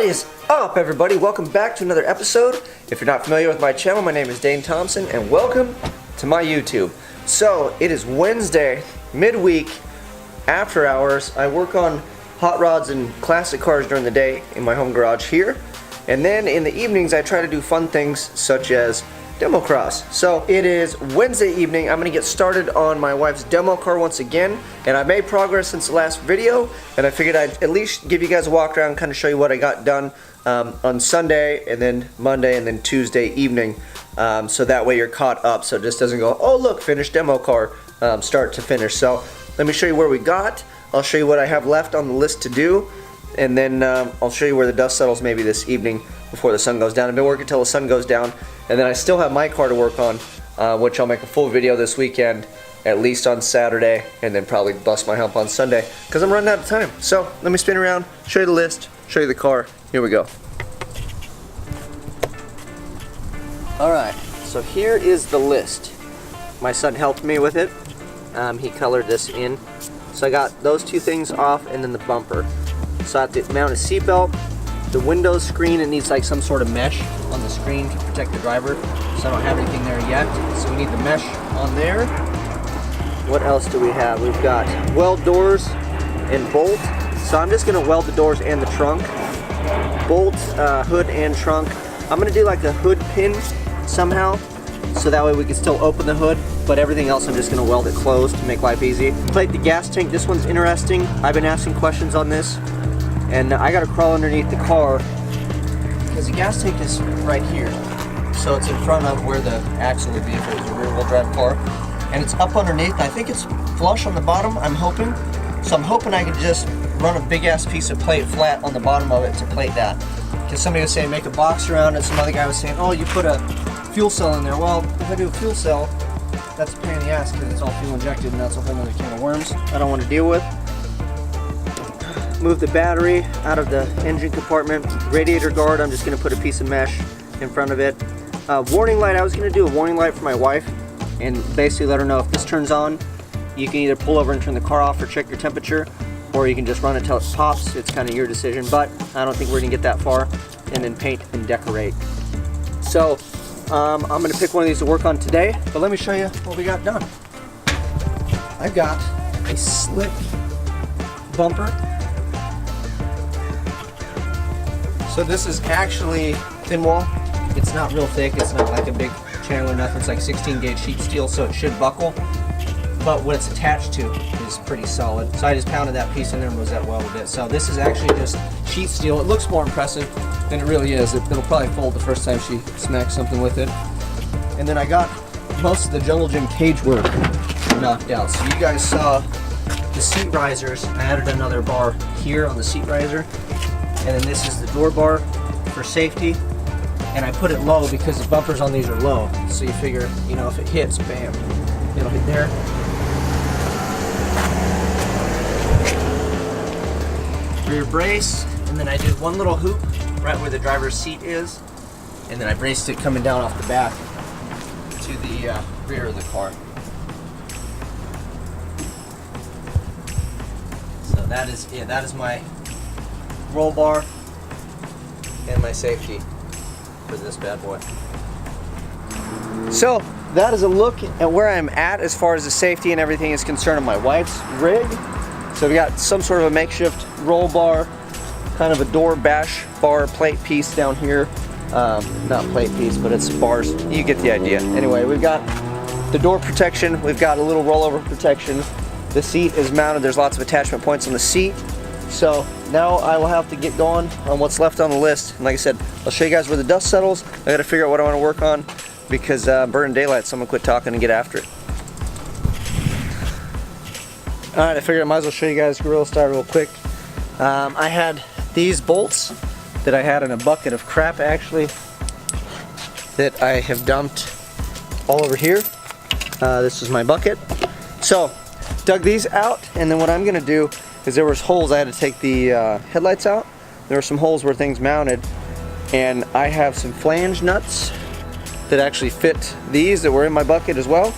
is up, everybody? Welcome back to another episode. If you're not familiar with my channel, my name is Dane Thompson, and welcome to my YouTube. So, it is Wednesday, midweek, after hours. I work on hot rods and classic cars during the day in my home garage here. And then in the evenings, I try to do fun things such as demo cross. So it is Wednesday evening. I'm going to get started on my wife's demo car once again, and I made progress since the last video, and I figured I'd at least give you guys a walk around, kind of show you what I got done on Sunday, and then Monday, and then Tuesday evening, so that way you're caught up, so it just doesn't go, oh look, finished demo car, start to finish. So let me show you where we got. I'll show you what I have left on the list to do, and then I'll show you where the dust settles maybe this evening before the sun goes down. I've been working until the sun goes down, and then I still have my car to work on, which I'll make a full video this weekend, at least on Saturday, and then probably bust my hump on Sunday, because I'm running out of time. So let me spin around, show you the list, show you the car. Here we go. Alright, so here is the list. My son helped me with it. He colored this in. So I got those two things off, and then the bumper. So I have to mount a seatbelt. The window screen, it needs like some sort of mesh on the screen to protect the driver, so I don't have anything there yet. So we need the mesh on there. What else do we have? We've got weld doors and bolt. So I'm just gonna weld the doors and the trunk. Bolt, hood and trunk. I'm gonna do like a hood pin somehow, so that way we can still open the hood, but everything else I'm just gonna weld it closed to make life easy. Plate the gas tank, this one's interesting. I've been asking questions on this, and I gotta crawl underneath the car because the gas tank is right here. So it's in front of where the axle would be if it was a rear-wheel drive car. And it's up underneath. I think it's flush on the bottom, I'm hoping. So I'm hoping I could just run a big-ass piece of plate flat on the bottom of it to plate that. Because somebody was saying make a box around it, some other guy was saying, oh, you put a fuel cell in there. Well, if I do a fuel cell, that's a pain in the ass because it's all fuel injected, and that's a whole other can of worms I don't want to deal with. Move the battery out of the engine compartment. Radiator guard, I'm just going to put a piece of mesh in front of it. Warning light, I was going to do a warning light for my wife and basically let her know if this turns on, you can either pull over and turn the car off or check your temperature, or you can just run it till it pops. It's kind of your decision, but I don't think we're going to get that far. And then paint and decorate. So I'm going to pick one of these to work on today, but let me show you what we got done. I've got a slick bumper. So this is actually thin wall. It's not real thick. It's not like a big channel or nothing. It's like 16 gauge sheet steel, so it should buckle. But what it's attached to is pretty solid. So I just pounded that piece in there and rosette welded it. So this is actually just sheet steel. It looks more impressive than it really is. It'll probably fold the first time she smacks something with it. And then I got most of the Jungle Gym cage work knocked out. So you guys saw the seat risers. I added another bar here on the seat riser. And then this is the door bar for safety, and I put it low because the bumpers on these are low, so you figure, you know, if it hits, bam, it'll hit there. Rear brace, and then I did one little hoop right where the driver's seat is, and then I braced it coming down off the back to the rear of the car. So that is it. That is my roll bar and my safety for this bad boy. So that is a look at where I'm at as far as the safety and everything is concerned on my wife's rig. So we got some sort of a makeshift roll bar, kind of a door bash bar plate piece down here. Not plate piece, but it's bars. You get the idea. Anyway, we've got the door protection. We've got a little rollover protection. The seat is mounted. There's lots of attachment points on the seat. So now I will have to get going on what's left on the list. And like I said, I'll show you guys where the dust settles. I gotta figure out what I want to work on because burning daylight, so I'm gonna quit talking and get after it. Alright, I figured I might as well show you guys Gorilla Style real quick. I had these bolts that I had in a bucket of crap actually that I have dumped all over here. This is my bucket. So, dug these out, and then what I'm gonna do is there was holes. I had to take the headlights out. There were some holes where things mounted, and I have some flange nuts that actually fit these that were in my bucket as well.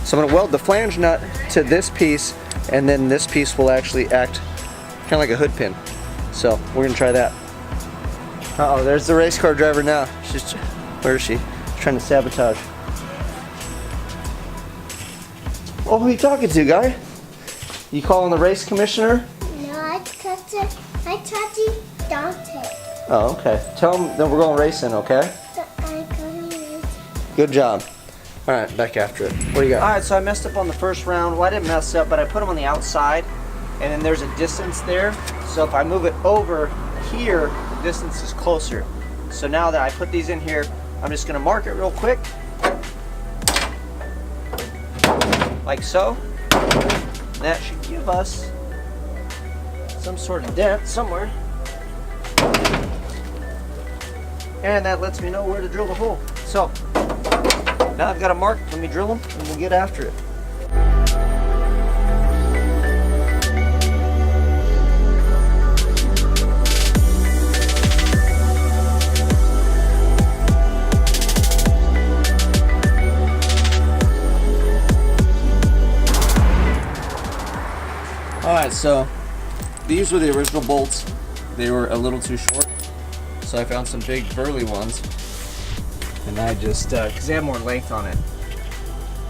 So I'm going to weld the flange nut to this piece, and then this piece will actually act kind of like a hood pin. So we're going to try that. Uh-oh, there's the race car driver now. She's, where is she? She's trying to sabotage. Oh, who are you talking to, guy? You calling the race commissioner? No, I tried to Dante. Oh, okay. Tell him that we're going racing, okay? Good job. All right, back after it. What do you got? All right, so I messed up on the first round. Well, I didn't mess up, but I put them on the outside, and then there's a distance there. So if I move it over here, the distance is closer. So now that I put these in here, I'm just gonna mark it real quick. Like so. That should give us some sort of dent somewhere. And that lets me know where to drill the hole. So, now I've got a mark, let me drill them and we'll get after it. Alright, so these were the original bolts. They were a little too short, so I found some big burly ones, and I just, because they have more length on it,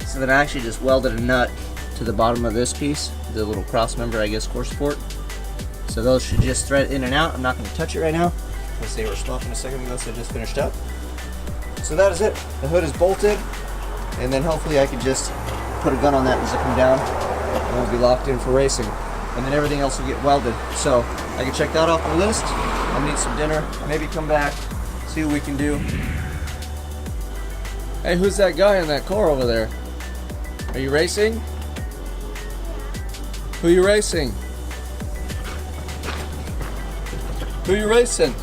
so then I actually just welded a nut to the bottom of this piece, the little cross member, I guess, core support. So those should just thread in and out. I'm not going to touch it right now. Let's see, we're smoking in a second, unless I just finished up. So that is it. The hood is bolted, and then hopefully I can just put a gun on that and zip them down, and we'll be locked in for racing. And then everything else will get welded. So I can check that off the list. I'm gonna eat some dinner, maybe come back, see what we can do. Hey, who's that guy in that car over there? Are you racing? Who are you racing? Who are you racing?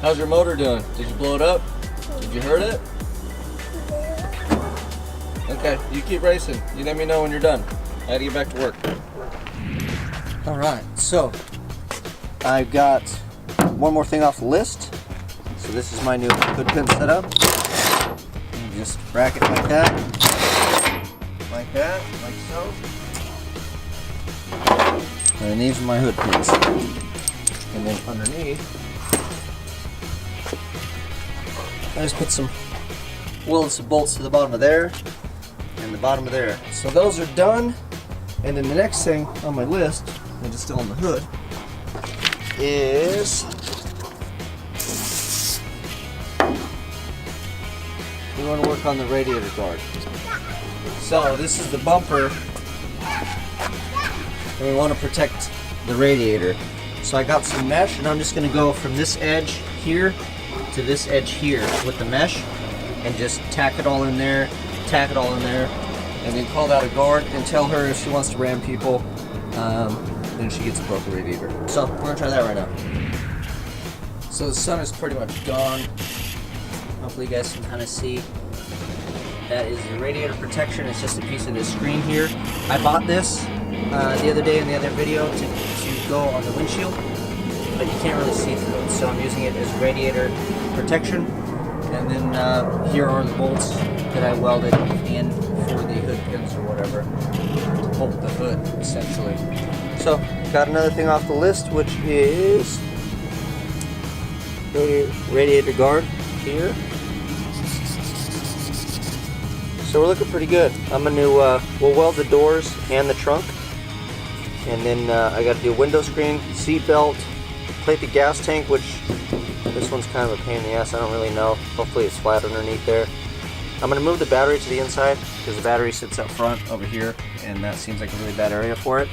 How's your motor doing? Did you blow it up? Did you hurt it? Okay, you keep racing. You let me know when you're done. I gotta get back to work. Alright, so I've got one more thing off the list. So this is my new hood pin setup. And just rack it like that. Like that, like so. And these are my hood pins. And then underneath, I just put some welded some bolts to the bottom of there and the bottom of there. So those are done. And then the next thing on my list, and it's still on the hood, is we want to work on the radiator guard. So this is the bumper, and we want to protect the radiator. So I got some mesh, and I'm just going to go from this edge here to this edge here with the mesh, and just tack it all in there, tack it all in there, and then call that a guard and tell her if she wants to ram people, then she gets a broken radiator. So we're gonna try that right now. So the sun is pretty much gone. Hopefully you guys can kind of see. That is the radiator protection. It's just a piece of this screen here. I bought this the other day in the other video to go on the windshield, but you can't really see through it. So I'm using it as radiator protection. And then here are the bolts that I welded in for the hood pins or whatever to hold the hood, essentially. So, got another thing off the list, which is radiator guard here. So we're looking pretty good. I'm gonna we'll weld the doors and the trunk, and then I got to do window screen, seat belt, plate the gas tank, which this one's kind of a pain in the ass. I don't really know. Hopefully it's flat underneath there. I'm going to move the battery to the inside because the battery sits up front over here, and that seems like a really bad area for it.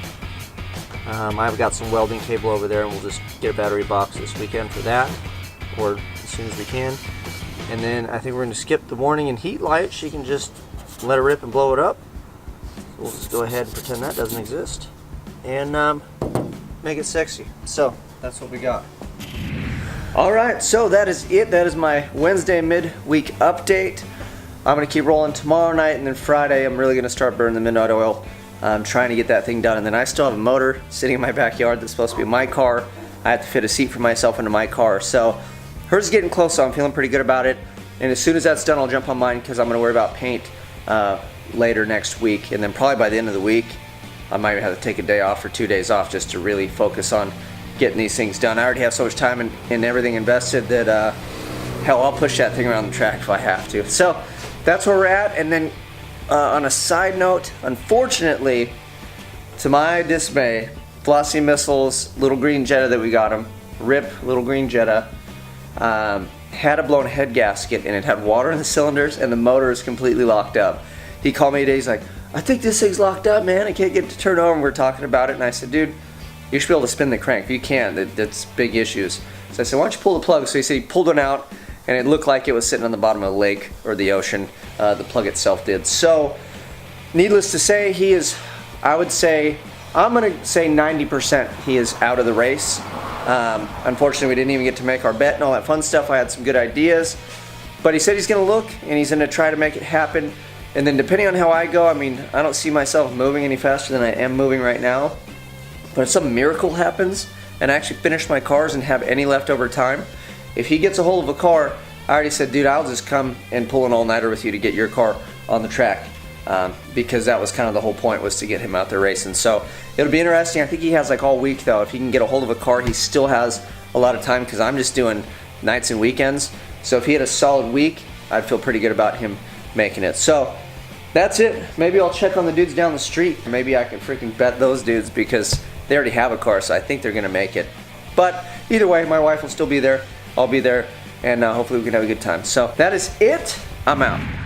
I've got some welding cable over there, and we'll just get a battery box this weekend for that, or as soon as we can. And then I think we're going to skip the warning and heat light. She can just let it rip and blow it up. So we'll just go ahead and pretend that doesn't exist, and make it sexy. So that's what we got. Alright, so that is it. That is my Wednesday midweek update. I'm going to keep rolling tomorrow night, and then Friday I'm really going to start burning the midnight oil. I'm trying to get that thing done, and then I still have a motor sitting in my backyard that's supposed to be my car. I have to fit a seat for myself into my car. So hers is getting close, so I'm feeling pretty good about it. And as soon as that's done, I'll jump on mine because I'm going to worry about paint later next week. And then probably by the end of the week, I might have to take a day off or 2 days off just to really focus on getting these things done. I already have so much time and everything invested that hell, I'll push that thing around the track if I have to. So that's where we're at. And then on a side note, unfortunately, to my dismay, Flossie Missiles little green Jetta that we got him, RIP little green Jetta, had a blown head gasket and it had water in the cylinders and the motor is completely locked up. He called me today, he's like, I think this thing's locked up, man. I can't get it to turn over. And we're talking about it and I said, dude, you should be able to spin the crank. If you can't, that's big issues. So I said, why don't you pull the plug? So he said he pulled one out and it looked like it was sitting on the bottom of the lake or the ocean. The plug itself did. So needless to say, he is, I would say, I'm going to say 90% he is out of the race. Unfortunately, we didn't even get to make our bet and all that fun stuff. I had some good ideas. But he said he's going to look and he's going to try to make it happen. And then depending on how I go, I mean, I don't see myself moving any faster than I am moving right now. But if some miracle happens and I actually finish my cars and have any leftover time, if he gets a hold of a car, I already said, dude, I'll just come and pull an all-nighter with you to get your car on the track. Because that was kind of the whole point, was to get him out there racing. So it'll be interesting. I think he has like all week though. If he can get a hold of a car, he still has a lot of time because I'm just doing nights and weekends. So if he had a solid week, I'd feel pretty good about him making it. So that's it. Maybe I'll check on the dudes down the street. Maybe I can freaking bet those dudes because they already have a car, so I think they're gonna make it. But either way, my wife will still be there. I'll be there, and hopefully we can have a good time. So that is it. I'm out.